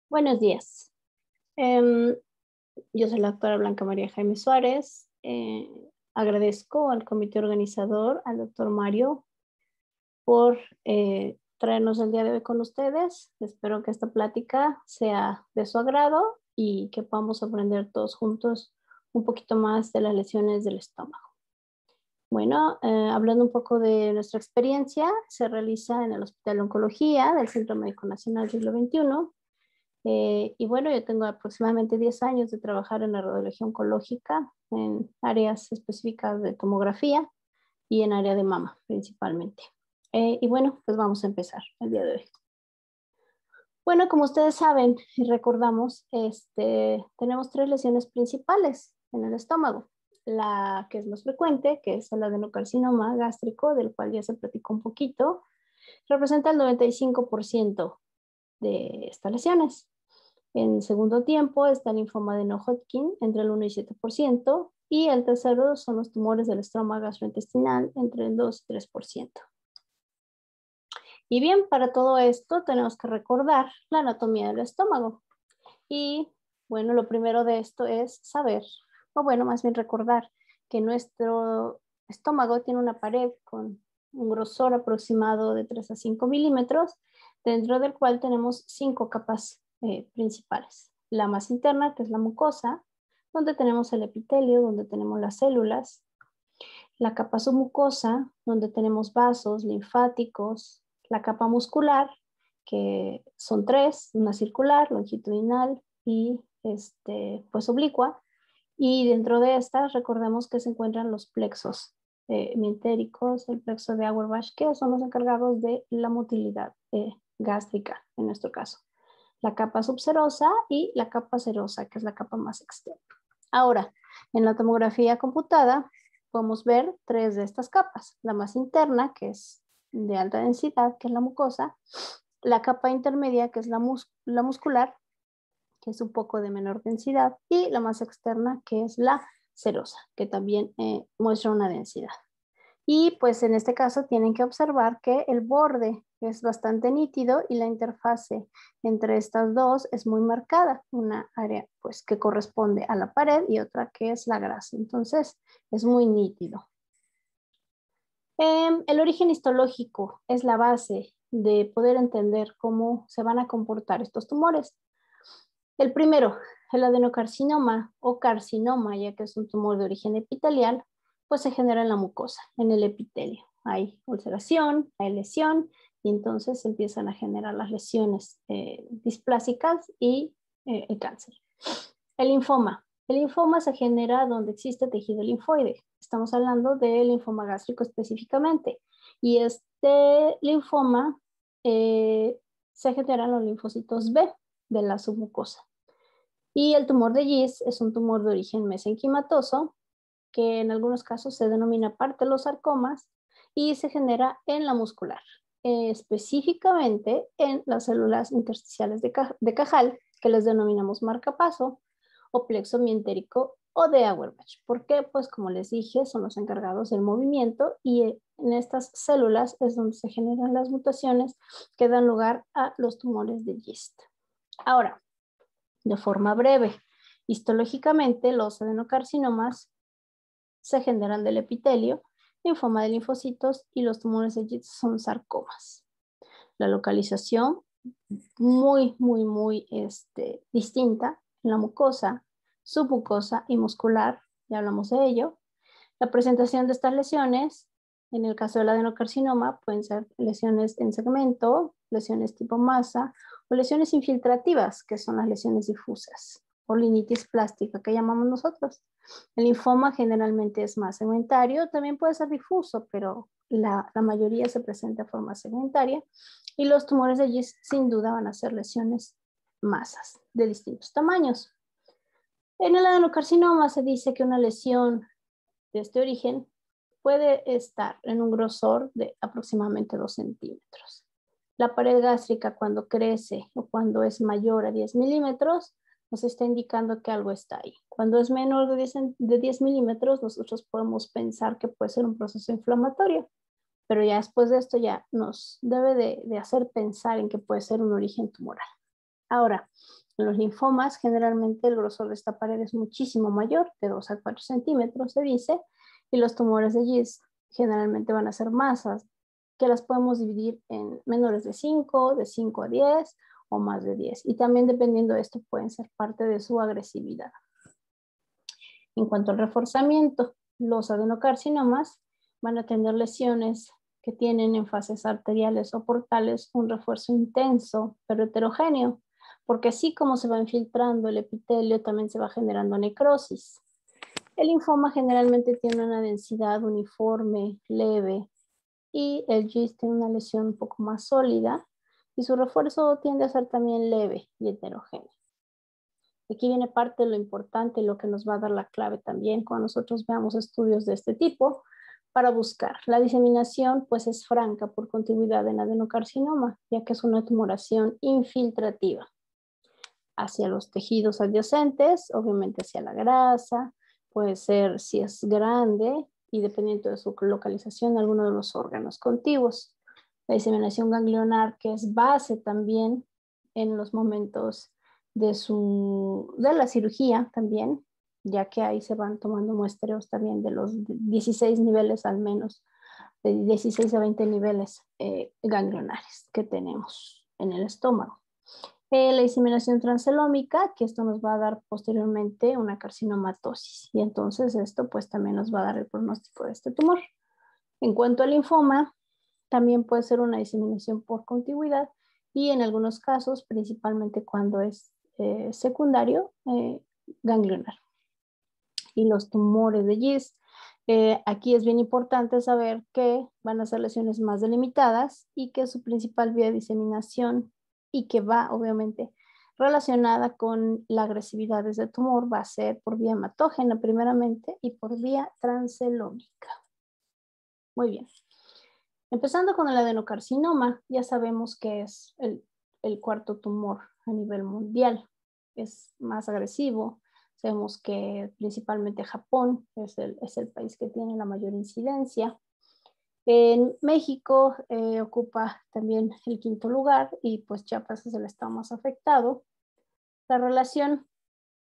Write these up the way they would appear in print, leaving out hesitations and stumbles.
Buenos días. Em, yo soy la doctora Blanca María Jaime Suárez. Agradezco al comité organizador, al doctor Mario, por traernos el día de hoy con ustedes. Espero que esta plática sea de su agrado y que podamos aprender todos juntos un poquito más de las lesiones del estómago. Bueno, hablando un poco de nuestra experiencia, se realiza en el Hospital de Oncología del Centro Médico Nacional Siglo XXI. Y bueno, yo tengo aproximadamente 10 años de trabajar en la radiología oncológica, en áreas específicas de tomografía y en área de mama principalmente. Y bueno, pues vamos a empezar el día de hoy. Bueno, como ustedes saben y recordamos, tenemos tres lesiones principales en el estómago. La que es más frecuente, que es el adenocarcinoma gástrico, del cual ya se platicó un poquito, representa el 95% de estas lesiones. En segundo tiempo está el linfoma de no-Hodgkin, entre el 1 y 7%, y el tercero son los tumores del estroma gastrointestinal, entre el 2 y 3%. Y bien, para todo esto tenemos que recordar la anatomía del estómago. Y bueno, lo primero de esto es saber, o bueno, más bien recordar que nuestro estómago tiene una pared con un grosor aproximado de 3 a 5 milímetros, dentro del cual tenemos 5 capas principales. La más interna, que es la mucosa, donde tenemos el epitelio, donde tenemos las células. La capa submucosa, donde tenemos vasos linfáticos. La capa muscular, que son 3, una circular, longitudinal y pues oblicua. Y dentro de estas, recordemos que se encuentran los plexos mientéricos, el plexo de Auerbach, que son los encargados de la motilidad gástrica, en nuestro caso. La capa subserosa y la capa serosa, que es la capa más externa. Ahora, en la tomografía computada, podemos ver 3 de estas capas. La más interna, que es de alta densidad, que es la mucosa. La capa intermedia, que es la muscular, que es un poco de menor densidad, y la más externa, que es la serosa, que también muestra una densidad. Y pues en este caso tienen que observar que el borde es bastante nítido y la interfase entre estas dos es muy marcada. Una área pues que corresponde a la pared y otra que es la grasa. Entonces es muy nítido. El origen histológico es la base de poder entender cómo se van a comportar estos tumores. El primero, el adenocarcinoma o carcinoma, ya que es un tumor de origen epitelial, pues se genera en la mucosa, en el epitelio. Hay ulceración, hay lesión y entonces se empiezan a generar las lesiones displásicas y el cáncer. El linfoma. El linfoma se genera donde existe tejido linfoide. Estamos hablando del linfoma gástrico específicamente. Y este linfoma se generan los linfocitos B de la submucosa. Y el tumor de Gis es un tumor de origen mesenquimatoso, que en algunos casos se denomina partelosarcomas y se genera en la muscular, específicamente en las células intersticiales de Cajal, que les denominamos marcapaso, o plexo mientérico o de Auerbach. ¿Por qué? Pues como les dije, son los encargados del movimiento y en estas células es donde se generan las mutaciones que dan lugar a los tumores de Gist. Ahora, de forma breve, histológicamente los adenocarcinomas se generan del epitelio, linfoma de linfocitos y los tumores de Gist son sarcomas. La localización muy distinta en la mucosa, submucosa y muscular, ya hablamos de ello. La presentación de estas lesiones, en el caso del adenocarcinoma, pueden ser lesiones en segmento, lesiones tipo masa o lesiones infiltrativas, que son las lesiones difusas, o linitis plástica, que llamamos nosotros. El linfoma generalmente es más segmentario, también puede ser difuso, pero la mayoría se presenta de forma segmentaria. Y los tumores de Gist sin duda van a ser lesiones masas de distintos tamaños. En el adenocarcinoma se dice que una lesión de este origen puede estar en un grosor de aproximadamente 2 centímetros. La pared gástrica cuando crece o cuando es mayor a 10 milímetros nos está indicando que algo está ahí. Cuando es menor de 10 milímetros nosotros podemos pensar que puede ser un proceso inflamatorio, pero ya después de esto ya nos debe de hacer pensar en que puede ser un origen tumoral. Ahora, en los linfomas, generalmente el grosor de esta pared es muchísimo mayor, de 2 a 4 centímetros, se dice, y los tumores de Gist generalmente van a ser masas que las podemos dividir en menores de 5 a 10 o más de 10. Y también dependiendo de esto pueden ser parte de su agresividad. En cuanto al reforzamiento, los adenocarcinomas van a tener lesiones que tienen en fases arteriales o portales un refuerzo intenso, pero heterogéneo, porque así como se va infiltrando el epitelio, también se va generando necrosis. El linfoma generalmente tiene una densidad uniforme, leve, y el Gist tiene una lesión un poco más sólida, y su refuerzo tiende a ser también leve y heterogéneo. Aquí viene parte de lo importante, lo que nos va a dar la clave también cuando nosotros veamos estudios de este tipo para buscar. La diseminación pues es franca por continuidad en adenocarcinoma, ya que es una tumoración infiltrativa hacia los tejidos adyacentes, obviamente hacia la grasa, puede ser si es grande y dependiendo de su localización, alguno de los órganos contiguos. La diseminación ganglionar, que es base también en los momentos de la cirugía también, ya que ahí se van tomando muestreos también de los 16 niveles al menos, de 16 a 20 niveles ganglionares que tenemos en el estómago. La diseminación transcelómica, que esto nos va a dar posteriormente una carcinomatosis, y entonces esto pues también nos va a dar el pronóstico de este tumor. En cuanto al linfoma, también puede ser una diseminación por contigüidad y en algunos casos, principalmente cuando es secundario, ganglionar. Y los tumores de Gist, aquí es bien importante saber que van a ser lesiones más delimitadas y que su principal vía de diseminación y que va obviamente relacionada con la agresividad de ese tumor va a ser por vía hematógena primeramente y por vía transcelómica. Muy bien. Empezando con el adenocarcinoma, ya sabemos que es el cuarto tumor a nivel mundial. Es más agresivo. Sabemos que principalmente Japón es el país que tiene la mayor incidencia. En México ocupa también el quinto lugar y pues Chiapas es el estado más afectado. La relación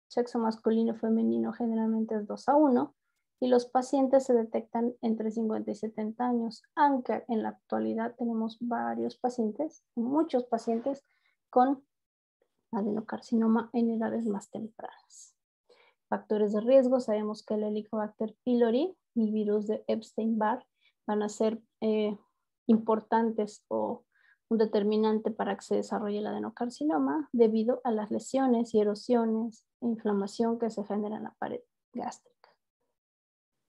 sexo masculino-femenino generalmente es 2:1 y los pacientes se detectan entre 50 y 70 años, aunque en la actualidad tenemos varios pacientes, muchos pacientes con adenocarcinoma en edades más tempranas. Factores de riesgo, sabemos que el Helicobacter pylori y virus de Epstein-Barr van a ser importantes o un determinante para que se desarrolle el adenocarcinoma debido a las lesiones y erosiones e inflamación que se genera en la pared gástrica.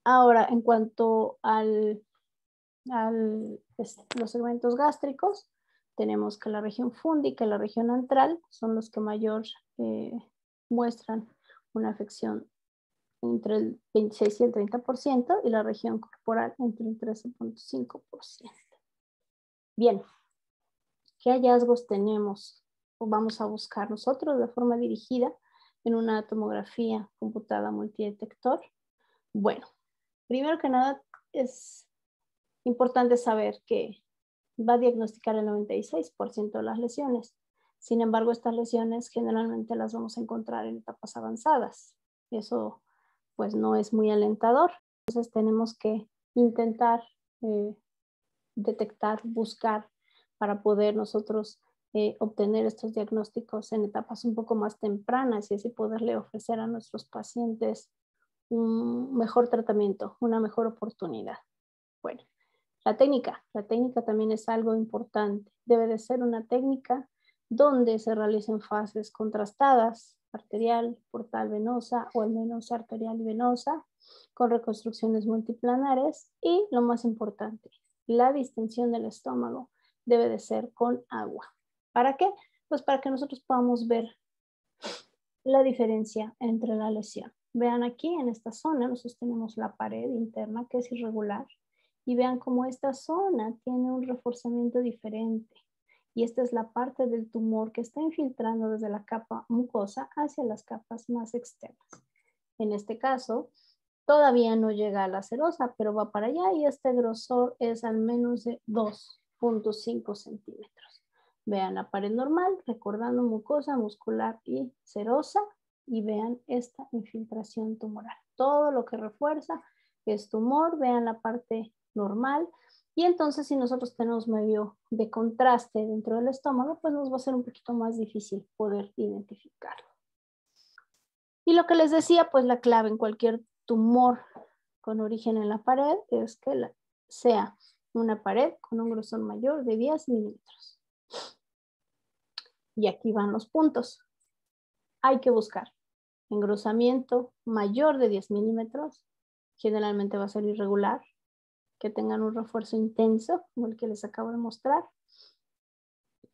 Ahora, en cuanto a los segmentos gástricos, tenemos que la región fúndica y la región antral son los que mayor muestran una afección entre el 26 y el 30% y la región corporal entre el 13.5%. Bien, ¿qué hallazgos tenemos o vamos a buscar nosotros de forma dirigida en una tomografía computada multidetector? Bueno, primero que nada es importante saber que va a diagnosticar el 96% de las lesiones. Sin embargo, estas lesiones generalmente las vamos a encontrar en etapas avanzadas. Eso pues no es muy alentador. Entonces tenemos que intentar detectar, buscar para poder nosotros obtener estos diagnósticos en etapas un poco más tempranas y así poderle ofrecer a nuestros pacientes un mejor tratamiento, una mejor oportunidad. Bueno, la técnica también es algo importante. Debe de ser una técnica donde se realicen fases contrastadas, arterial, portal, venosa o al menos arterial y venosa, con reconstrucciones multiplanares y lo más importante, la distensión del estómago debe de ser con agua. ¿Para qué? Pues para que nosotros podamos ver la diferencia entre la lesión. Vean aquí en esta zona, nosotros tenemos la pared interna que es irregular y vean cómo esta zona tiene un reforzamiento diferente. Y esta es la parte del tumor que está infiltrando desde la capa mucosa hacia las capas más externas. En este caso, todavía no llega a la serosa, pero va para allá y este grosor es al menos de 2.5 centímetros. Vean la pared normal, recordando mucosa, muscular y serosa, y vean esta infiltración tumoral. Todo lo que refuerza es tumor, vean la parte normal, y entonces si nosotros tenemos medio de contraste dentro del estómago, pues nos va a ser un poquito más difícil poder identificarlo. Y lo que les decía, pues la clave en cualquier tumor con origen en la pared es que sea una pared con un grosor mayor de 10 milímetros. Y aquí van los puntos. Hay que buscar engrosamiento mayor de 10 milímetros, generalmente va a ser irregular, que tengan un refuerzo intenso, como el que les acabo de mostrar.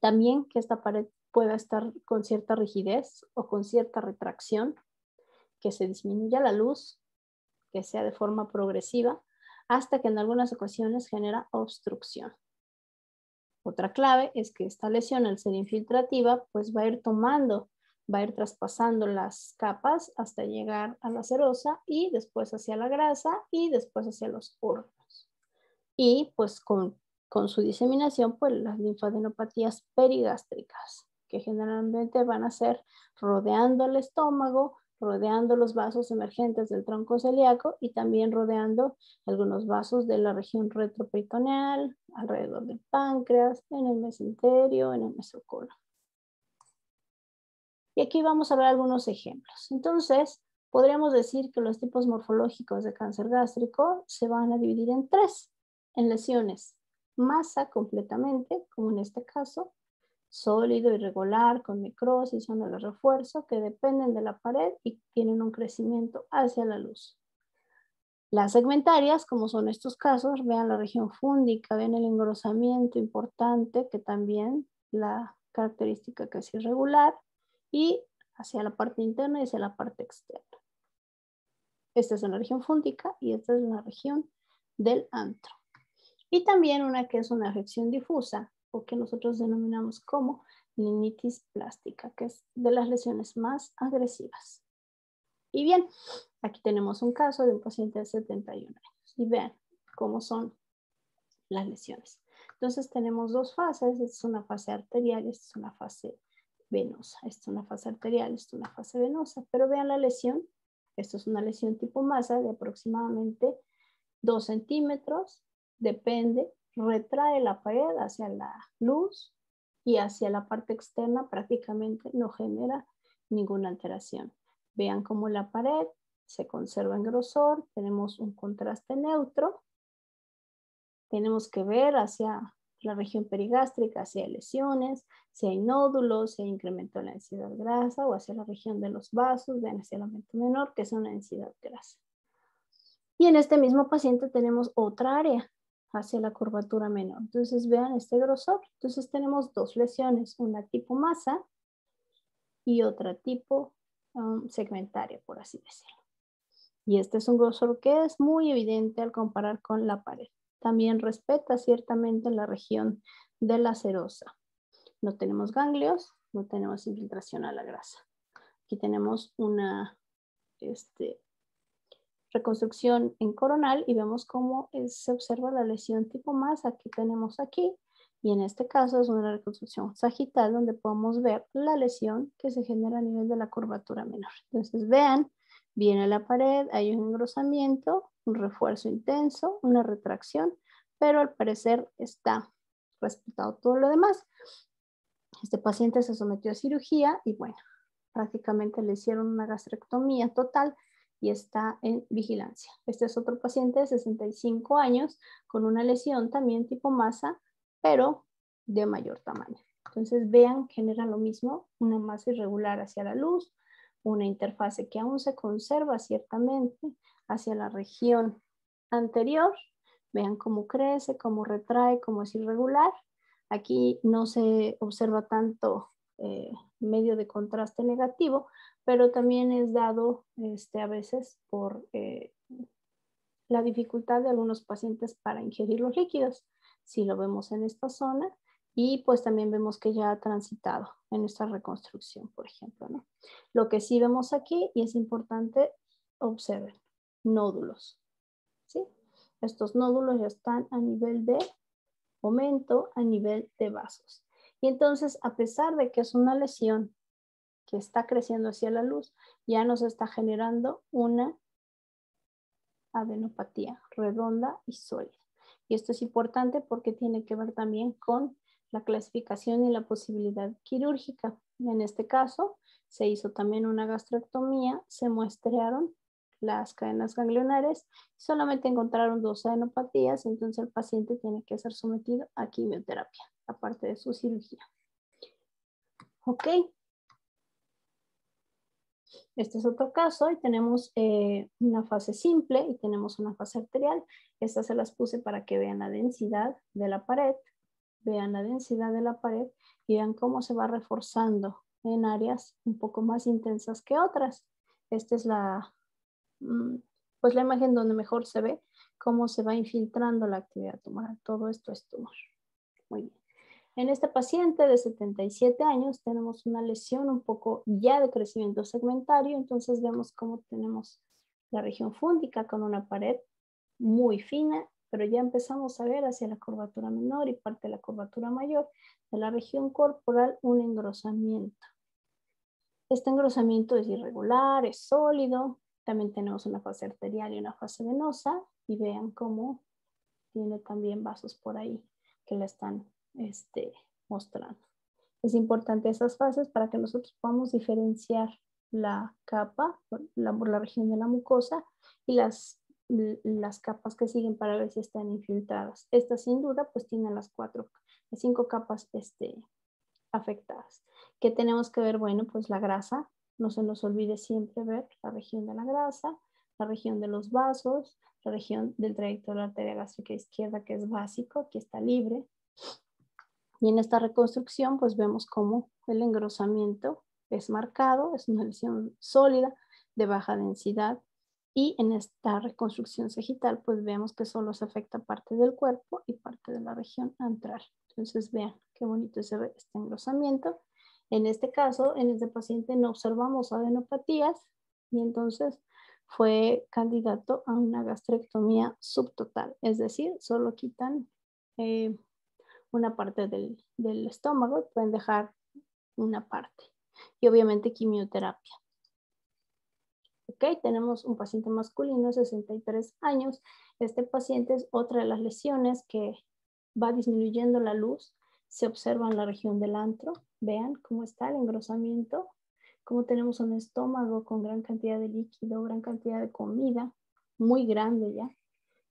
También que esta pared pueda estar con cierta rigidez o con cierta retracción, que se disminuya la luz, que sea de forma progresiva, hasta que en algunas ocasiones genera obstrucción. Otra clave es que esta lesión, al ser infiltrativa, pues va a ir traspasando las capas hasta llegar a la serosa y después hacia la grasa y después hacia los órganos. Y pues con su diseminación, pues las linfadenopatías perigástricas, que generalmente van a ser rodeando el estómago, rodeando los vasos emergentes del tronco celíaco y también rodeando algunos vasos de la región retroperitoneal, alrededor del páncreas, en el mesenterio, en el mesocolon. Y aquí vamos a ver algunos ejemplos. Entonces, podríamos decir que los tipos morfológicos de cáncer gástrico se van a dividir en tres, en lesiones: masa completamente, como en este caso, sólido, irregular, con necrosis, zona de refuerzo, que dependen de la pared y tienen un crecimiento hacia la luz. Las segmentarias, como son estos casos, vean la región fúndica, vean el engrosamiento importante, que también la característica que es irregular, y hacia la parte interna y hacia la parte externa. Esta es una región fúndica y esta es una región del antro. Y también una que es una afección difusa, o que nosotros denominamos como linitis plástica, que es de las lesiones más agresivas. Y bien, aquí tenemos un caso de un paciente de 71 años. Y vean cómo son las lesiones. Entonces tenemos dos fases. Esta es una fase arterial, esta es una fase venosa. Esta es una fase arterial, esta es una fase venosa. Pero vean la lesión. Esto es una lesión tipo masa de aproximadamente 2 centímetros. Depende, retrae la pared hacia la luz y hacia la parte externa prácticamente no genera ninguna alteración. Vean cómo la pared se conserva en grosor, tenemos un contraste neutro, tenemos que ver hacia la región perigástrica, si hay lesiones, si hay nódulos, si hay incremento en la densidad grasa, o hacia la región de los vasos, vean hacia el aumento menor, que es una densidad grasa. Y en este mismo paciente tenemos otra área hacia la curvatura menor. Entonces vean este grosor. Entonces tenemos dos lesiones, una tipo masa y otra tipo segmentaria, por así decirlo. Y este es un grosor que es muy evidente al comparar con la pared. También respeta ciertamente la región de la serosa. No tenemos ganglios, no tenemos infiltración a la grasa. Aquí tenemos una reconstrucción en coronal y vemos cómo se observa la lesión tipo masa que tenemos aquí. Y en este caso es una reconstrucción sagital donde podemos ver la lesión que se genera a nivel de la curvatura menor. Entonces vean, viene la pared, hay un engrosamiento, un refuerzo intenso, una retracción, pero al parecer está respetado todo lo demás. Este paciente se sometió a cirugía y bueno, prácticamente le hicieron una gastrectomía total y está en vigilancia. Este es otro paciente de 65 años con una lesión también tipo masa, pero de mayor tamaño. Entonces vean, genera lo mismo, una masa irregular hacia la luz, una interfase que aún se conserva ciertamente hacia la región anterior. Vean cómo crece, cómo retrae, cómo es irregular. Aquí no se observa tanto medio de contraste negativo, pero también es dado a veces por la dificultad de algunos pacientes para ingerir los líquidos. Si lo vemos en esta zona, y pues también vemos que ya ha transitado en esta reconstrucción, por ejemplo, ¿no? Lo que sí vemos aquí, y es importante, observen, nódulos, ¿sí? Estos nódulos ya están a nivel de aumento, a nivel de vasos. Y entonces, a pesar de que es una lesión que está creciendo hacia la luz, ya nos está generando una adenopatía redonda y sólida. Y esto es importante porque tiene que ver también con la clasificación y la posibilidad quirúrgica. En este caso, se hizo también una gastrectomía, se muestrearon las cadenas ganglionares, solamente encontraron 2 adenopatías, entonces el paciente tiene que ser sometido a quimioterapia, aparte de su cirugía. Ok, este es otro caso y tenemos una fase simple y tenemos una fase arterial. Estas se las puse para que vean la densidad de la pared, vean la densidad de la pared y vean cómo se va reforzando en áreas un poco más intensas que otras. Esta es pues la imagen donde mejor se ve cómo se va infiltrando la actividad tumoral. Todo esto es tumor. Muy bien. En este paciente de 77 años tenemos una lesión un poco ya de crecimiento segmentario, entonces vemos cómo tenemos la región fúndica con una pared muy fina, pero ya empezamos a ver hacia la curvatura menor y parte de la curvatura mayor de la región corporal un engrosamiento. Este engrosamiento es irregular, es sólido, también tenemos una fase arterial y una fase venosa y vean cómo tiene también vasos por ahí que la están mostrando. Es importante esas fases para que nosotros podamos diferenciar la capa, la región de la mucosa y las capas que siguen para ver si están infiltradas. Esta sin duda pues tiene las 5 capas afectadas. ¿Qué tenemos que ver? Bueno, pues la grasa, no se nos olvide siempre ver la región de la grasa, la región de los vasos, la región del trayecto de la arteria gástrica izquierda, que es básico, aquí está libre. Y en esta reconstrucción, pues vemos cómo el engrosamiento es marcado, es una lesión sólida, de baja densidad. Y en esta reconstrucción sagital, pues vemos que solo se afecta parte del cuerpo y parte de la región antral. Entonces vean qué bonito se ve este engrosamiento. En este caso, en este paciente no observamos adenopatías y entonces fue candidato a una gastrectomía subtotal, es decir, solo quitan una parte del estómago, pueden dejar una parte. Y obviamente quimioterapia. Ok, tenemos un paciente masculino, 63 años. Este paciente es otra de las lesiones que va disminuyendo la luz. Se observa en la región del antro. Vean cómo está el engrosamiento, cómo tenemos un estómago con gran cantidad de líquido, gran cantidad de comida, muy grande ya.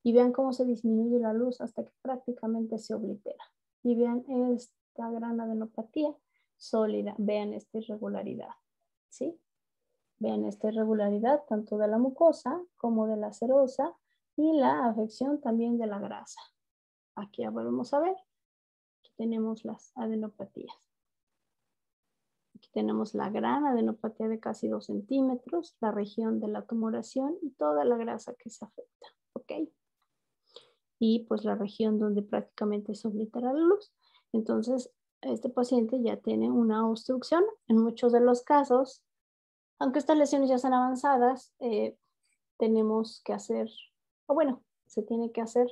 Y vean cómo se disminuye la luz hasta que prácticamente se oblitera. Y vean esta gran adenopatía sólida. Vean esta irregularidad. ¿Sí? Vean esta irregularidad tanto de la mucosa como de la serosa y la afección también de la grasa. Aquí ya volvemos a ver. Aquí tenemos las adenopatías. Aquí tenemos la gran adenopatía de casi 2 centímetros, la región de la tumoración y toda la grasa que se afecta. ¿Ok? Y pues la región donde prácticamente se oblitera la luz. Entonces, este paciente ya tiene una obstrucción. En muchos de los casos, aunque estas lesiones ya están avanzadas, tenemos que hacer, o bueno, se tiene que hacer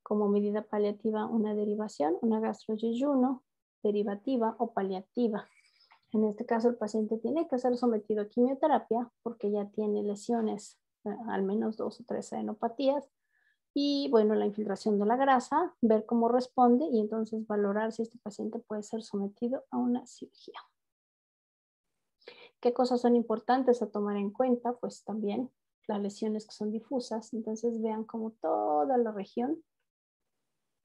como medida paliativa una derivación, una gastroyeyuno derivativa o paliativa. En este caso, el paciente tiene que ser sometido a quimioterapia porque ya tiene lesiones, al menos 2 o 3 adenopatías. Y bueno, la infiltración de la grasa, ver cómo responde y entonces valorar si este paciente puede ser sometido a una cirugía. ¿Qué cosas son importantes a tomar en cuenta? Pues también las lesiones que son difusas. Entonces vean cómo toda la región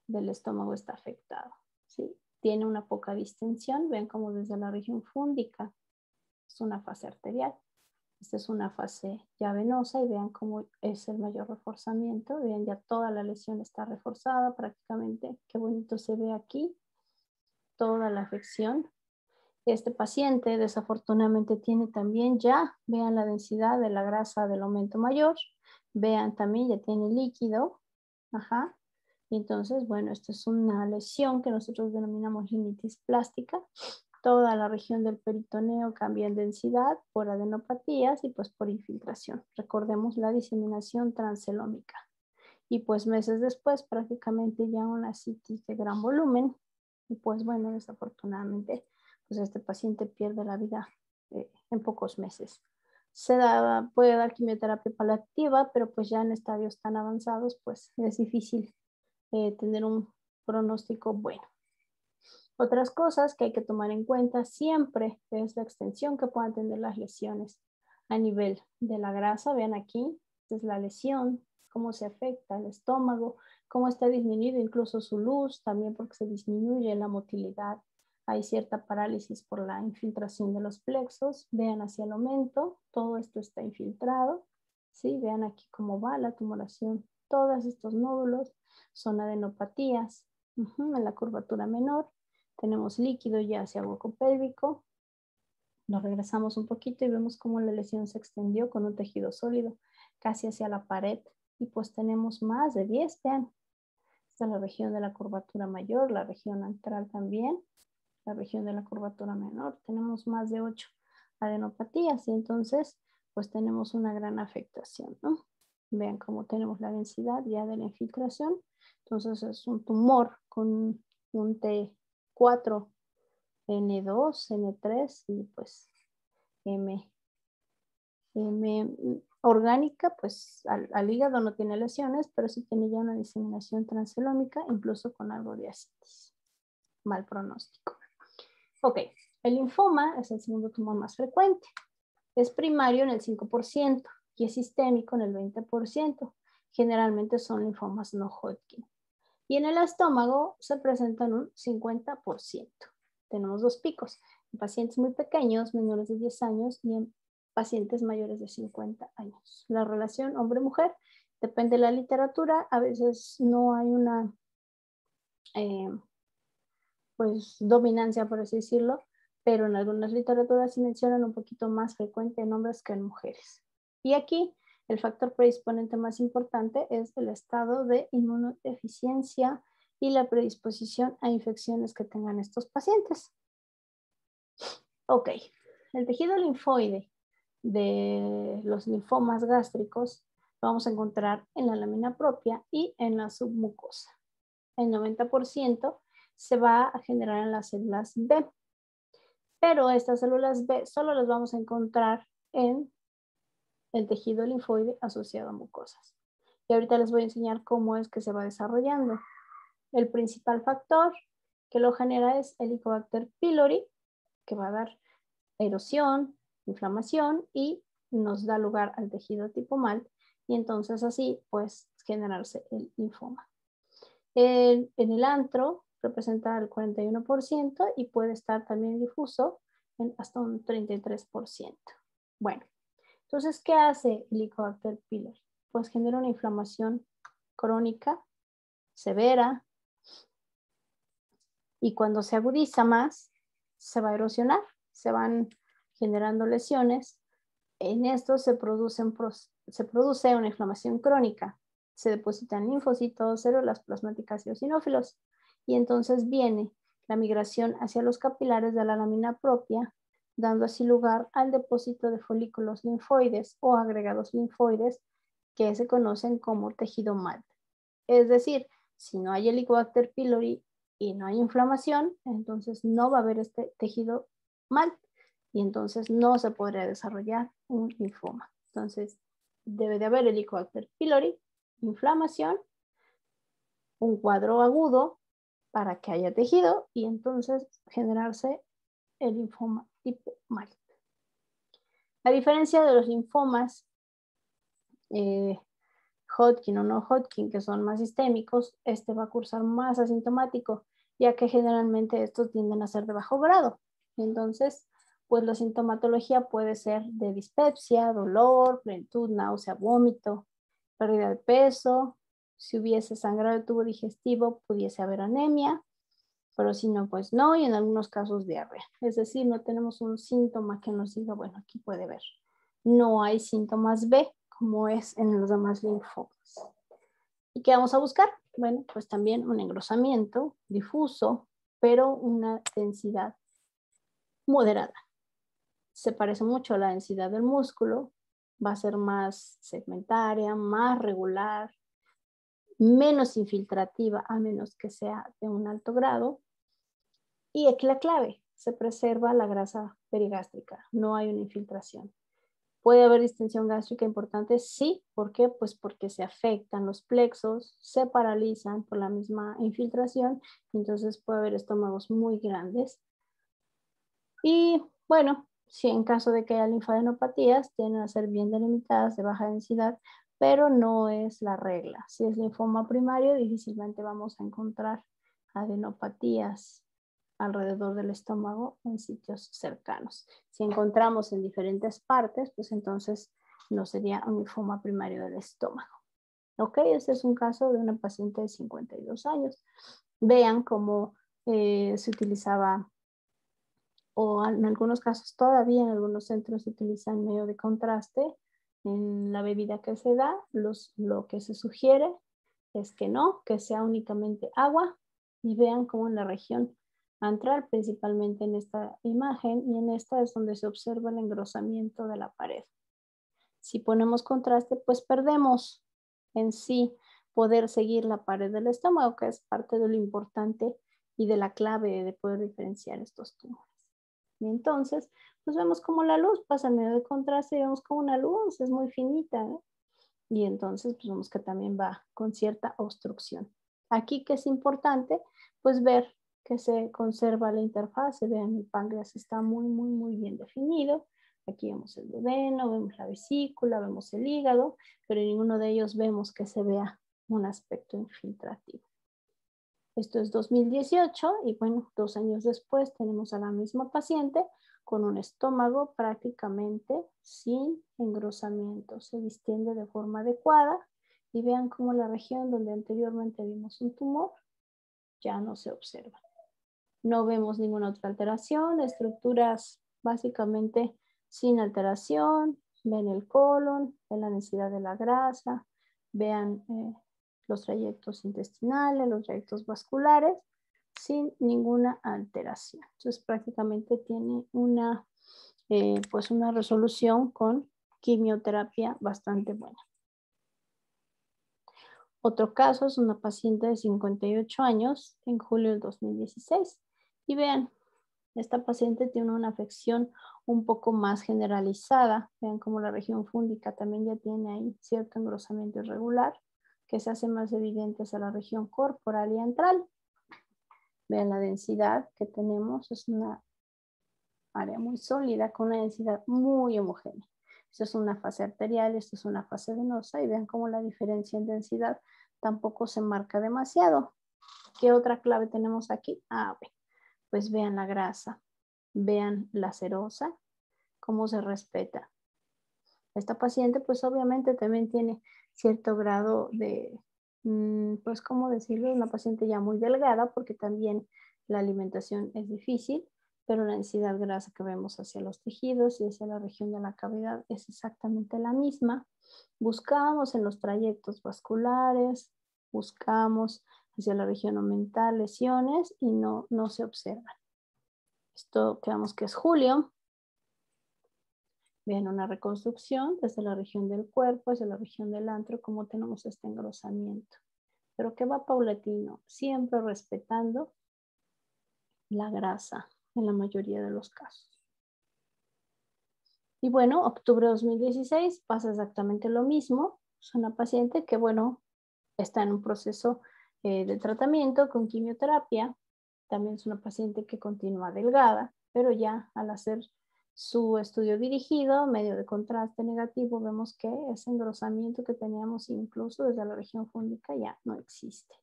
del estómago está afectada. ¿Sí? Tiene una poca distensión. Vean cómo desde la región fúndica es una fase arterial. Esta es una fase ya venosa y vean cómo es el mayor reforzamiento. Vean, ya toda la lesión está reforzada prácticamente. Qué bonito se ve aquí. Toda la afección. Este paciente desafortunadamente tiene también ya, vean la densidad de la grasa del aumento mayor. Vean también, ya tiene líquido. Ajá. Entonces, bueno, esta es una lesión que nosotros denominamos limnitis plástica. Toda la región del peritoneo cambia en densidad por adenopatías y pues por infiltración. Recordemos la diseminación transcelómica. Y pues meses después prácticamente ya una citis de gran volumen Y pues bueno, desafortunadamente, pues este paciente pierde la vida en pocos meses. Puede dar quimioterapia paliativa, pero pues ya en estadios tan avanzados, pues es difícil tener un pronóstico bueno. Otras cosas que hay que tomar en cuenta siempre es la extensión que puedan tener las lesiones a nivel de la grasa. Vean aquí, esta es la lesión, cómo se afecta el estómago, cómo está disminuido incluso su luz, también porque se disminuye la motilidad. Hay cierta parálisis por la infiltración de los plexos. Vean hacia el aumento, todo esto está infiltrado. ¿Sí? Vean aquí cómo va la tumoración. Todos estos nódulos son adenopatías en la curvatura menor. Tenemos líquido ya hacia hueco pélvico. Nos regresamos un poquito y vemos cómo la lesión se extendió con un tejido sólido casi hacia la pared. Y pues tenemos más de 10, vean. Esta es la región de la curvatura mayor, la región antral también, la región de la curvatura menor. Tenemos más de 8 adenopatías y entonces pues tenemos una gran afectación, ¿no? Vean cómo tenemos la densidad ya de la infiltración. Entonces es un tumor con un T4, N2, N3 y pues M orgánica, pues al hígado no tiene lesiones, pero sí tiene ya una diseminación transcelómica, incluso con algo de ascitis. Mal pronóstico. Ok, el linfoma es el segundo tumor más frecuente. Es primario en el 5% y es sistémico en el 20%. Generalmente son linfomas no Hodgkin. Y en el estómago se presentan un 50%. Tenemos dos picos, en pacientes muy pequeños, menores de 10 años, y en pacientes mayores de 50 años. La relación hombre-mujer depende de la literatura. A veces no hay una pues dominancia, por así decirlo, pero en algunas literaturas sí mencionan un poquito más frecuente en hombres que en mujeres. Y aquí el factor predisponente más importante es el estado de inmunodeficiencia y la predisposición a infecciones que tengan estos pacientes. Ok, el tejido linfoide de los linfomas gástricos lo vamos a encontrar en la lámina propia y en la submucosa. El 90% se va a generar en las células B, pero estas células B solo las vamos a encontrar en el tejido linfoide asociado a mucosas. Y ahorita les voy a enseñar cómo es que se va desarrollando. El principal factor que lo genera es el Helicobacter pylori, que va a dar erosión, inflamación y nos da lugar al tejido tipo mal, y entonces así pues generarse el linfoma. En el antro representa el 41% y puede estar también difuso en hasta un 33%. Bueno, entonces, ¿qué hace el Helicobacter pylori? Pues genera una inflamación crónica, severa, y cuando se agudiza más, se va a erosionar, se van generando lesiones. En esto se produce una inflamación crónica, se depositan linfocitos, células plasmáticas y eosinófilos, y entonces viene la migración hacia los capilares de la lámina propia, dando así lugar al depósito de folículos linfoides o agregados linfoides que se conocen como tejido MALT. Es decir, si no hay Helicobacter pylori y no hay inflamación, entonces no va a haber este tejido MALT y entonces no se podría desarrollar un linfoma. Entonces, debe de haber Helicobacter pylori, inflamación, un cuadro agudo para que haya tejido y entonces generarse el linfoma tipo MALT. A diferencia de los linfomas Hodgkin o no Hodgkin, que son más sistémicos, este va a cursar más asintomático, ya que generalmente estos tienden a ser de bajo grado. Entonces, pues la sintomatología puede ser de dispepsia, dolor, plenitud, náusea, vómito, pérdida de peso. Si hubiese sangrado el tubo digestivo, pudiese haber anemia, pero si no, pues no, y en algunos casos diarrea. Es decir, no tenemos un síntoma que nos diga, bueno, aquí puede ver. No hay síntomas B, como es en los demás linfomas. ¿Y qué vamos a buscar? Bueno, pues también un engrosamiento difuso, pero una densidad moderada. Se parece mucho a la densidad del músculo, va a ser más segmentaria, más regular, menos infiltrativa, a menos que sea de un alto grado, Y aquí la clave, se preserva la grasa perigástrica, no hay una infiltración. ¿Puede haber distensión gástrica importante? Sí. ¿Por qué? Pues porque se afectan los plexos, se paralizan por la misma infiltración, entonces puede haber estómagos muy grandes. Y bueno, si en caso de que haya linfadenopatías, tienden a ser bien delimitadas, de baja densidad, pero no es la regla. Si es linfoma primario, difícilmente vamos a encontrar adenopatías alrededor del estómago en sitios cercanos. Si encontramos en diferentes partes, pues entonces no sería un linfoma primario del estómago. Ok, este es un caso de una paciente de 52 años. Vean cómo se utilizaba, o en algunos casos todavía en algunos centros se utilizan medio de contraste en la bebida que se da. Lo que se sugiere es que no, que sea únicamente agua, y vean cómo en la región antral, principalmente en esta imagen, y en esta es donde se observa el engrosamiento de la pared. Si ponemos contraste, pues perdemos en sí poder seguir la pared del estómago, que es parte de lo importante y de la clave de poder diferenciar estos tumores. Y entonces, pues vemos como la luz pasa en medio de contraste y vemos como una luz es muy finita, ¿no? Y entonces, pues vemos que también va con cierta obstrucción. Aquí que es importante, pues ver que se conserva la interfase. Vean, el páncreas está muy bien definido. Aquí vemos el duodeno, vemos la vesícula, vemos el hígado, pero en ninguno de ellos vemos que se vea un aspecto infiltrativo. Esto es 2018 y bueno, 2 años después tenemos a la misma paciente con un estómago prácticamente sin engrosamiento. Se distiende de forma adecuada y vean cómo la región donde anteriormente vimos un tumor ya no se observa. No vemos ninguna otra alteración, estructuras básicamente sin alteración. Ven el colon, ven la densidad de la grasa, vean los trayectos intestinales, los trayectos vasculares, sin ninguna alteración. Entonces prácticamente tiene pues una resolución con quimioterapia bastante buena. Otro caso es una paciente de 58 años en julio del 2016. Y vean, esta paciente tiene una afección un poco más generalizada. Vean cómo la región fúndica también ya tiene ahí cierto engrosamiento irregular que se hace más evidente hacia la región corporal y antral. Vean la densidad que tenemos, es una área muy sólida con una densidad muy homogénea. Esta es una fase arterial, esta es una fase venosa y vean cómo la diferencia en densidad tampoco se marca demasiado. ¿Qué otra clave tenemos aquí? Pues vean la grasa, vean la serosa, cómo se respeta. Esta paciente pues obviamente también tiene cierto grado de, pues cómo decirlo, una paciente ya muy delgada porque también la alimentación es difícil, pero la densidad grasa que vemos hacia los tejidos y hacia la región de la cavidad es exactamente la misma. Buscamos en los trayectos vasculares, buscamos hacia la región omental lesiones y no se observan. Esto creemos que es julio. Vean una reconstrucción desde la región del cuerpo, desde la región del antro, cómo tenemos este engrosamiento. Pero que va paulatino, siempre respetando la grasa en la mayoría de los casos. Y bueno, octubre de 2016 pasa exactamente lo mismo. Es una paciente que, bueno, está en un proceso de tratamiento con quimioterapia. También es una paciente que continúa delgada, pero ya al hacer su estudio dirigido, medio de contraste negativo, vemos que ese engrosamiento que teníamos incluso desde la región fúndica ya no existe.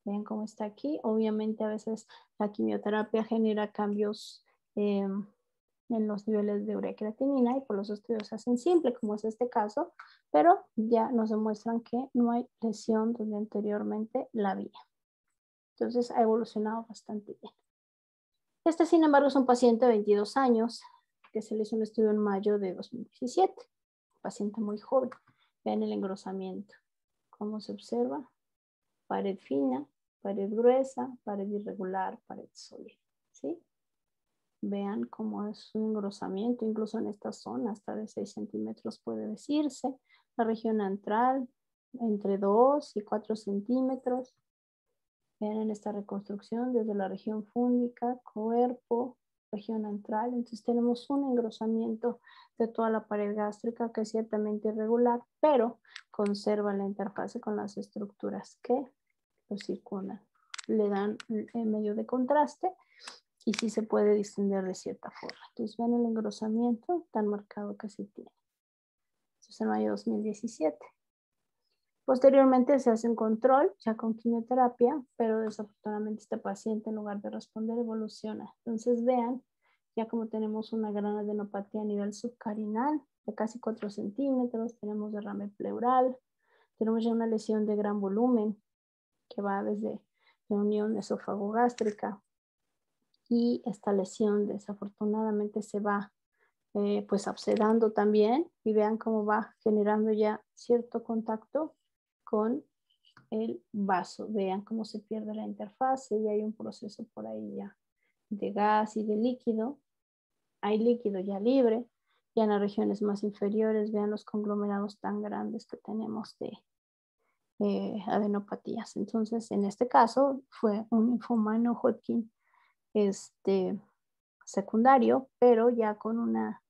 Vean cómo está aquí. Obviamente a veces la quimioterapia genera cambios en los niveles de urea creatinina y por los estudios se hacen simple, como es este caso, pero ya nos demuestran que no hay lesión donde anteriormente la había. Entonces ha evolucionado bastante bien. Este, sin embargo, es un paciente de 22 años que se le hizo un estudio en mayo de 2017. Paciente muy joven. Vean el engrosamiento. ¿Cómo se observa? Pared fina, pared gruesa, pared irregular, pared sólida. ¿Sí? Vean cómo es un engrosamiento, incluso en esta zona, hasta de 6 centímetros puede decirse. La región antral, entre 2 y 4 centímetros. Vean en esta reconstrucción desde la región fúndica, cuerpo, región antral. Entonces tenemos un engrosamiento de toda la pared gástrica que es ciertamente irregular, pero conserva la interfase con las estructuras que lo circundan. Le dan el medio de contraste y sí se puede distender de cierta forma. Entonces vean el engrosamiento tan marcado que se tiene. Esto es en mayo de 2017. Posteriormente se hace un control ya con quimioterapia, pero desafortunadamente este paciente en lugar de responder evoluciona. Entonces vean, ya como tenemos una gran adenopatía a nivel subcarinal de casi 4 centímetros, tenemos derrame pleural, tenemos ya una lesión de gran volumen que va desde la unión esófago-gástrica y esta lesión desafortunadamente se va pues obsedando también y vean cómo va generando ya cierto contacto con el vaso. Vean cómo se pierde la interfase y hay un proceso por ahí ya de gas y de líquido. Hay líquido ya libre. Ya en las regiones más inferiores, vean los conglomerados tan grandes que tenemos de adenopatías. Entonces, en este caso fue un linfoma no Hodgkin secundario, pero ya con una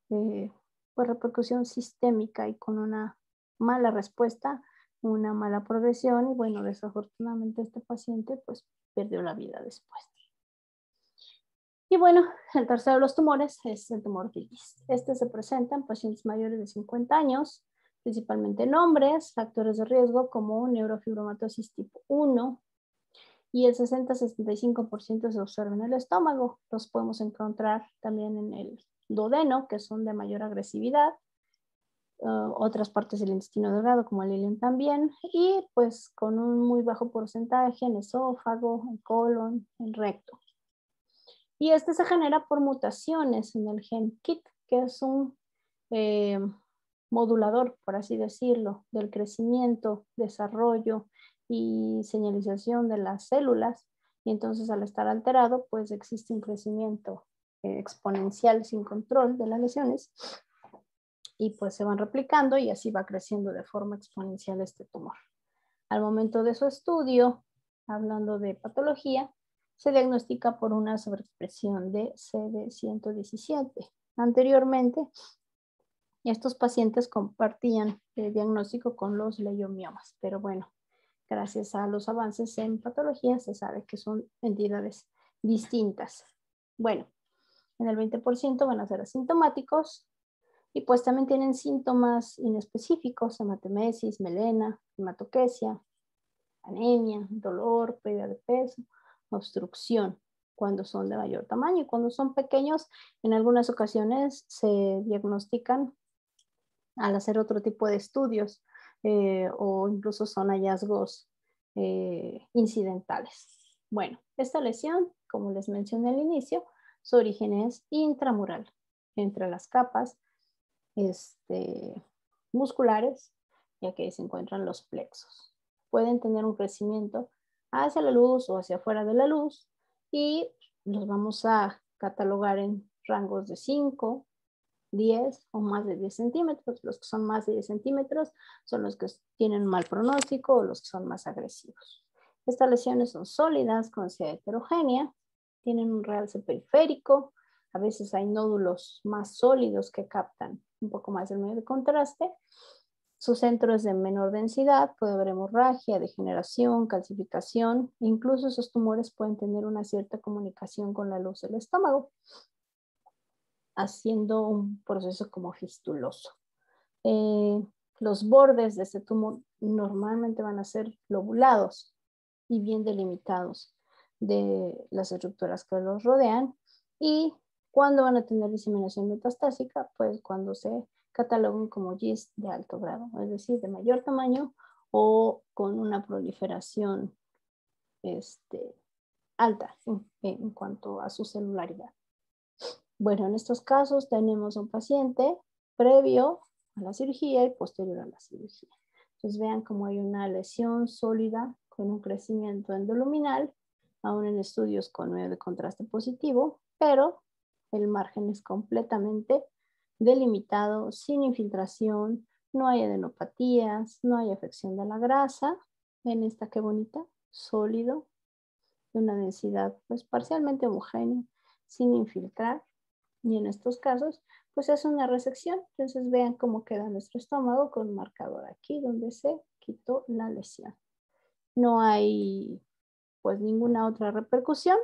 pues repercusión sistémica y con una mala respuesta, una mala progresión y bueno, desafortunadamente este paciente pues perdió la vida después. Y bueno, el tercero de los tumores es el tumor de Gist. Este se presenta en pacientes mayores de 50 años, principalmente en hombres, factores de riesgo como neurofibromatosis tipo 1, y el 60-65% se observa en el estómago. Los podemos encontrar también en el duodeno, que son de mayor agresividad, otras partes del intestino delgado, como el ileón también, y pues con un muy bajo porcentaje en esófago, en colon, en recto. Y este se genera por mutaciones en el gen KIT, que es un modulador, por así decirlo, del crecimiento, desarrollo y señalización de las células. Y entonces al estar alterado, pues existe un crecimiento exponencial sin control de las lesiones y pues se van replicando y así va creciendo de forma exponencial este tumor. Al momento de su estudio, hablando de patología, se diagnostica por una sobreexpresión de CD117. Anteriormente, estos pacientes compartían el diagnóstico con los leiomiomas, pero bueno, gracias a los avances en patología se sabe que son entidades distintas. Bueno, en el 20% van a ser asintomáticos y pues también tienen síntomas inespecíficos, hematemesis, melena, hematoquesia, anemia, dolor, pérdida de peso, obstrucción cuando son de mayor tamaño y cuando son pequeños en algunas ocasiones se diagnostican al hacer otro tipo de estudios o incluso son hallazgos incidentales. Bueno, esta lesión, como les mencioné al inicio, su origen es intramural, entre las capas musculares, ya que ahí se encuentran los plexos. Pueden tener un crecimiento hacia la luz o hacia afuera de la luz y los vamos a catalogar en rangos de 5, 10 o más de 10 centímetros. Los que son más de 10 centímetros son los que tienen mal pronóstico o los que son más agresivos. Estas lesiones son sólidas, con densidad heterogénea, tienen un realce periférico, a veces hay nódulos más sólidos que captan un poco más del medio de contraste. Su centro es de menor densidad, puede haber hemorragia, degeneración, calcificación, e incluso esos tumores pueden tener una cierta comunicación con la luz del estómago, haciendo un proceso como fistuloso. Los bordes de este tumor normalmente van a ser lobulados y bien delimitados de las estructuras que los rodean. ¿Y cuándo van a tener diseminación metastásica? Pues cuando se catalogan como GIST de alto grado, es decir, de mayor tamaño o con una proliferación alta en cuanto a su celularidad. Bueno, en estos casos tenemos un paciente previo a la cirugía y posterior a la cirugía. Entonces vean cómo hay una lesión sólida con un crecimiento endoluminal, aún en estudios con medio de contraste positivo, pero el margen es completamente delimitado, sin infiltración, no hay adenopatías, no hay afección de la grasa. Ven esta qué bonita, sólido, de una densidad pues parcialmente homogénea, sin infiltrar. Y en estos casos, pues es una resección. Entonces vean cómo queda nuestro estómago con un marcador aquí donde se quitó la lesión. No hay pues ninguna otra repercusión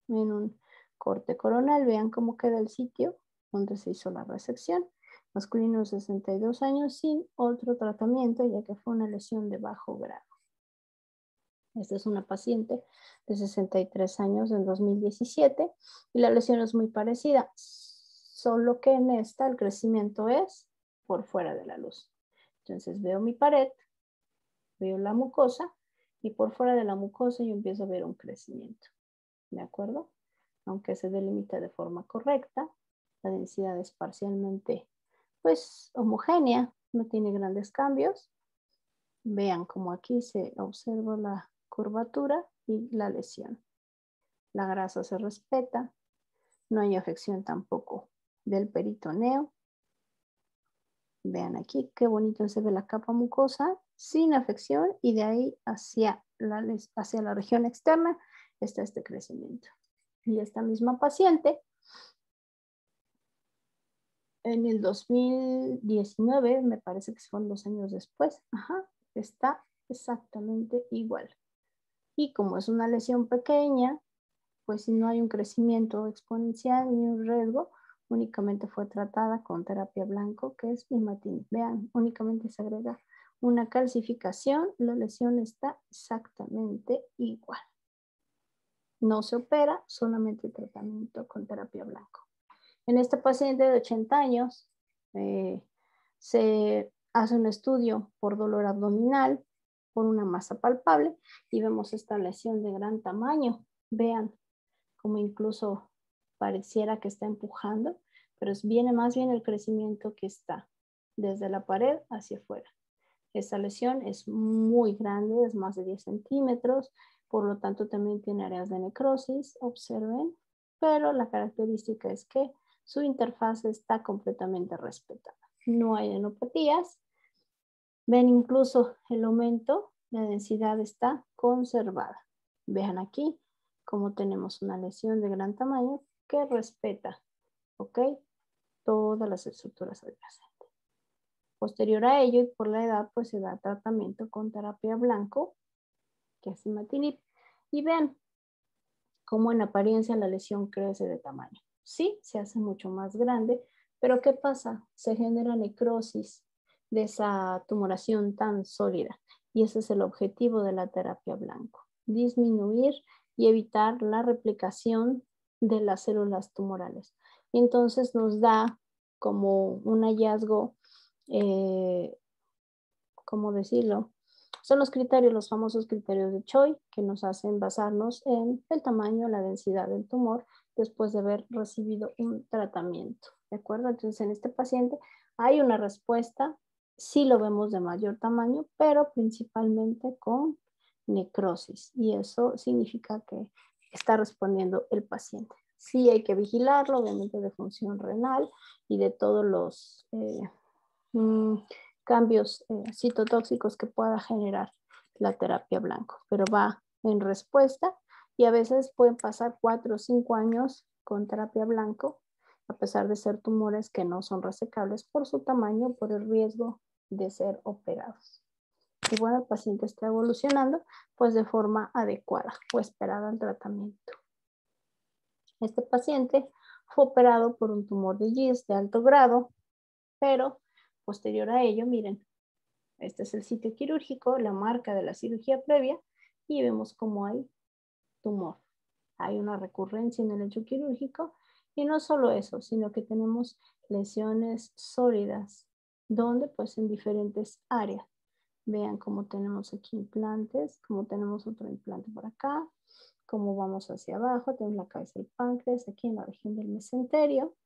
en un corte coronal. Vean cómo queda el sitio donde se hizo la resección. Masculino 62 años sin otro tratamiento, ya que fue una lesión de bajo grado. Esta es una paciente de 63 años en 2017 y la lesión es muy parecida, solo que en esta el crecimiento es por fuera de la luz. Entonces veo mi pared, veo la mucosa y por fuera de la mucosa yo empiezo a ver un crecimiento. ¿De acuerdo? Aunque se delimita de forma correcta, la densidad es parcialmente pues homogénea, no tiene grandes cambios. Vean cómo aquí se observa la curvatura y la lesión. La grasa se respeta, no hay afección tampoco del peritoneo. Vean aquí qué bonito se ve la capa mucosa sin afección y de ahí hacia la región externa está este crecimiento. Y esta misma paciente en el 2019, me parece que son 2 años después, está exactamente igual. Y como es una lesión pequeña, pues si no hay un crecimiento exponencial ni un riesgo, únicamente fue tratada con terapia blanco, que es imatinib. Vean, únicamente se agrega una calcificación, la lesión está exactamente igual. No se opera, solamente tratamiento con terapia blanco. En este paciente de 80 años se hace un estudio por dolor abdominal, por una masa palpable y vemos esta lesión de gran tamaño. Vean como incluso pareciera que está empujando, pero viene más bien el crecimiento que está desde la pared hacia afuera. Esta lesión es muy grande, es más de 10 centímetros, por lo tanto también tiene áreas de necrosis, observen, pero la característica es que su interfaz está completamente respetada. No hay enopatías. Ven incluso el aumento, la densidad está conservada. Vean aquí cómo tenemos una lesión de gran tamaño que respeta, ¿ok? Todas las estructuras adyacentes. Posterior a ello y por la edad, pues se da tratamiento con terapia blanco, que es imatinib. Y vean cómo en apariencia la lesión crece de tamaño. Sí, se hace mucho más grande, pero ¿qué pasa? Se genera necrosis de esa tumoración tan sólida. Y ese es el objetivo de la terapia blanco. Disminuir y evitar la replicación de las células tumorales. Y entonces nos da como un hallazgo, ¿cómo decirlo? Son los criterios, los famosos criterios de Choi, que nos hacen basarnos en el tamaño, la densidad del tumor después de haber recibido un tratamiento. ¿De acuerdo? Entonces, en este paciente hay una respuesta, sí lo vemos de mayor tamaño, pero principalmente con necrosis. Y eso significa que está respondiendo el paciente. Sí hay que vigilarlo, obviamente, de función renal y de todos los cambios citotóxicos que pueda generar la terapia blanco, pero va en respuesta y a veces pueden pasar 4 o 5 años con terapia blanco, a pesar de ser tumores que no son resecables por su tamaño, por el riesgo de ser operados. Y bueno, el paciente está evolucionando pues de forma adecuada o esperada al tratamiento. Este paciente fue operado por un tumor de GIST de alto grado, pero posterior a ello, miren, este es el sitio quirúrgico, la marca de la cirugía previa y vemos cómo hay tumor. Hay una recurrencia en el hecho quirúrgico y no solo eso, sino que tenemos lesiones sólidas, donde pues en diferentes áreas. Vean cómo tenemos aquí implantes, cómo tenemos otro implante por acá, cómo vamos hacia abajo, tenemos la cabeza del páncreas aquí en la región del mesenterio,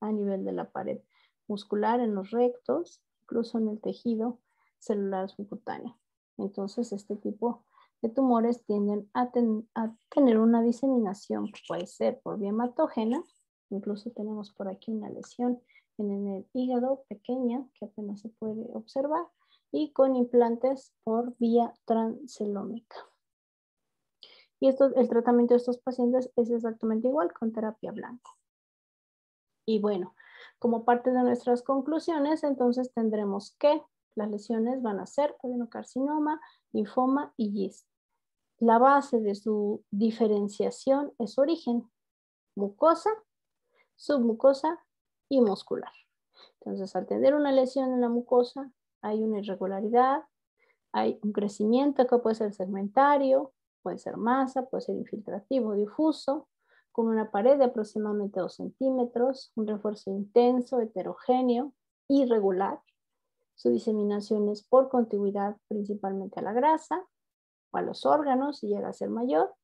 a nivel de la pared muscular en los rectos, incluso en el tejido celular subcutáneo. Entonces, este tipo de tumores tienden a tener una diseminación, puede ser por vía hematógena, incluso tenemos por aquí una lesión en el hígado pequeña que apenas se puede observar, y con implantes por vía transcelómica. Y el tratamiento de estos pacientes es exactamente igual con terapia blanco. Y bueno, como parte de nuestras conclusiones, entonces tendremos que las lesiones van a ser adenocarcinoma, linfoma y GIST. La base de su diferenciación es su origen, mucosa, submucosa y muscular. Entonces, al tener una lesión en la mucosa, hay una irregularidad, hay un crecimiento que puede ser segmentario, puede ser masa, puede ser infiltrativo, difuso, con una pared de aproximadamente 2 centímetros, un refuerzo intenso, heterogéneo, irregular. Su diseminación es por contigüidad principalmente a la grasa o a los órganos, si llega a ser mayor.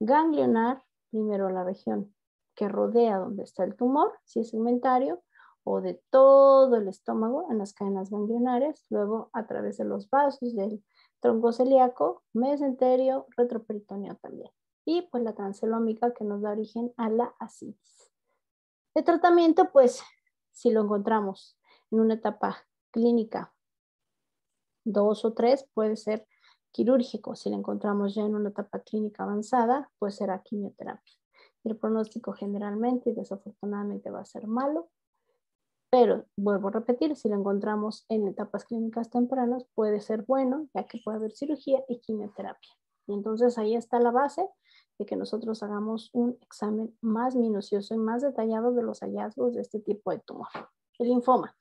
Ganglionar, primero la región que rodea donde está el tumor, si es segmentario, o de todo el estómago en las cadenas ganglionares, luego a través de los vasos del tronco celíaco, mesenterio, retroperitoneo también. Y pues la transelómica que nos da origen a la ascitis. El tratamiento, pues, si lo encontramos en una etapa clínica 2 o 3, puede ser quirúrgico. Si lo encontramos ya en una etapa clínica avanzada, pues será quimioterapia. El pronóstico generalmente y desafortunadamente va a ser malo, pero vuelvo a repetir, si lo encontramos en etapas clínicas tempranas, puede ser bueno, ya que puede haber cirugía y quimioterapia. Y entonces ahí está la base de que nosotros hagamos un examen más minucioso y más detallado de los hallazgos de este tipo de tumor. El linfoma.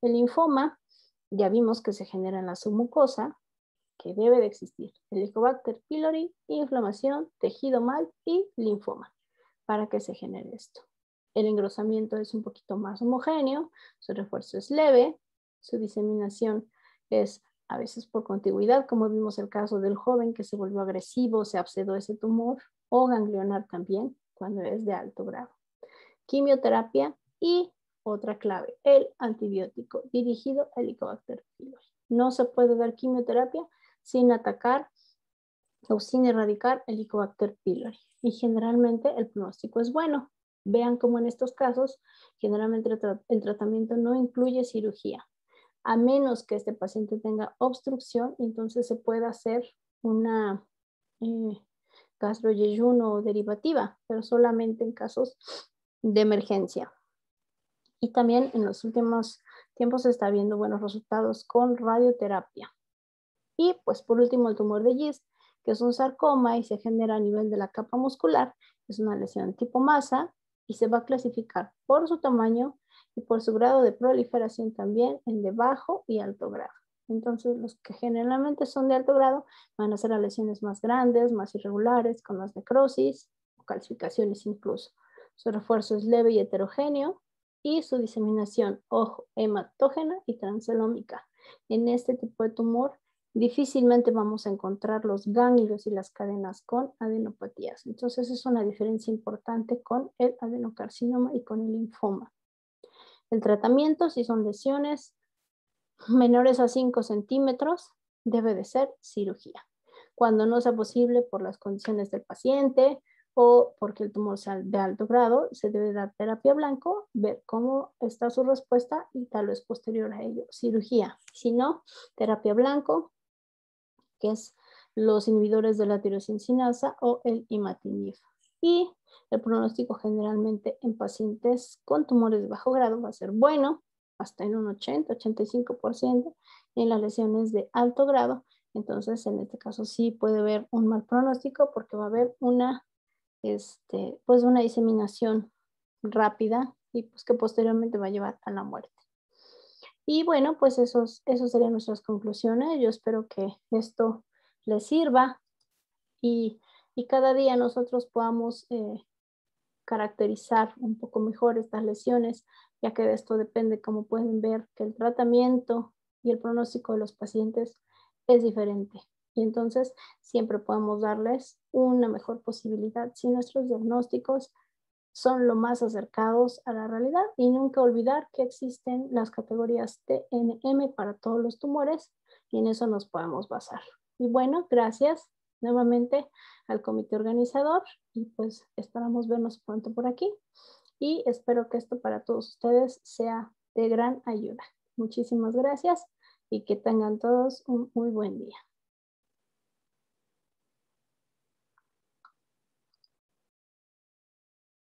El linfoma ya vimos que se genera en la submucosa, que debe de existir Helicobacter pylori, inflamación, tejido mal y linfoma para que se genere esto. El engrosamiento es un poquito más homogéneo, su refuerzo es leve, su diseminación es a veces por contigüidad, como vimos el caso del joven que se volvió agresivo, se abscedó ese tumor, o ganglionar también cuando es de alto grado. Quimioterapia y otra clave, el antibiótico dirigido a Helicobacter pylori. No se puede dar quimioterapia sin atacar o sin erradicar el Helicobacter pylori. Y generalmente el pronóstico es bueno. Vean cómo en estos casos generalmente el tratamiento no incluye cirugía, a menos que este paciente tenga obstrucción, entonces se puede hacer una gastroyeyuno derivativa, pero solamente en casos de emergencia. Y también en los últimos tiempos se está viendo buenos resultados con radioterapia. Y pues por último el tumor de GIST, que es un sarcoma y se genera a nivel de la capa muscular, es una lesión tipo masa y se va a clasificar por su tamaño y por su grado de proliferación también en de bajo y alto grado. Entonces los que generalmente son de alto grado van a ser las lesiones más grandes, más irregulares, con más necrosis o calcificaciones incluso. Su refuerzo es leve y heterogéneo y su diseminación, ojo, hematógena y transelómica. En este tipo de tumor difícilmente vamos a encontrar los ganglios y las cadenas con adenopatías. Entonces es una diferencia importante con el adenocarcinoma y con el linfoma. El tratamiento, si son lesiones menores a 5 centímetros, debe de ser cirugía. Cuando no sea posible por las condiciones del paciente o porque el tumor sea de alto grado, se debe dar terapia blanco, ver cómo está su respuesta y tal vez posterior a ello cirugía. Si no, terapia blanco, que es los inhibidores de la tirosincinasa o el imatinib. Y el pronóstico generalmente en pacientes con tumores de bajo grado va a ser bueno, hasta en un 80-85%, en las lesiones de alto grado. Entonces, en este caso sí puede haber un mal pronóstico porque va a haber una diseminación rápida y pues que posteriormente va a llevar a la muerte. Y bueno, pues esos serían nuestras conclusiones. Yo espero que esto les sirva y, y cada día nosotros podamos caracterizar un poco mejor estas lesiones, ya que de esto depende, como pueden ver, que el tratamiento y el pronóstico de los pacientes es diferente. Y entonces siempre podemos darles una mejor posibilidad si nuestros diagnósticos son lo más acercados a la realidad y nunca olvidar que existen las categorías TNM para todos los tumores y en eso nos podemos basar. Y bueno, gracias nuevamente al comité organizador y pues esperamos vernos pronto por aquí y espero que esto para todos ustedes sea de gran ayuda. Muchísimas gracias y que tengan todos un muy buen día.